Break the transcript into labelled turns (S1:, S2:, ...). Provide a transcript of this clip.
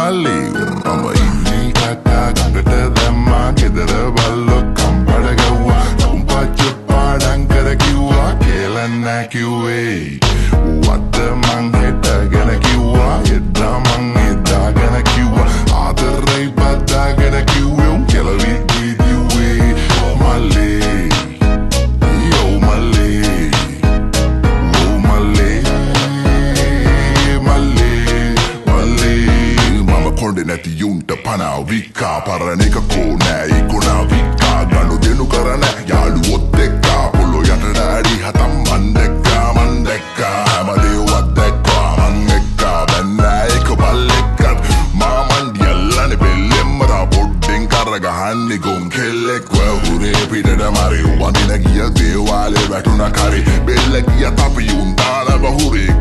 S1: මල්ලි මම ඉන්නේ කතා ගඟට දැම්මා ගෙදර බල්ලෝ කම්බඩ ගැව්වා තුම්පච්ච පාඩම් කර කිව්වා කියලා නෑ කිව්වේ වද්ද මං හෙටගෙන කිව්වා එදා මං එදාගෙන කිව්වා ආදරේ බදාගෙන කිව්වේ උන් කියලා විදිව්වේ මල්ලි නැති යුන්ට පනා වික්කා පරණක කෝනෑ ඉකුණා වික්කා ගණු දෙනු කරන යාළුවොත් එක්කා පොළො යට ඩෑඩි හතම් මන් දැක්කා හැමදේවත් දැක්කා මං එක්කා බැන්නෑ එක බල්ලෙක්කත් මාමන්ඩියල්ලනෙ බෙල්ලෙම්මරා පොඩ්ඩෙන් කරගහන්නේ ගොම් කෙල්ලෙක් වැහුරේ පිටට මරි වඳින ගිය දේවාලේ වැටුණ කරි බෙල්ල ගිය අපි උන්තාන බහුරේ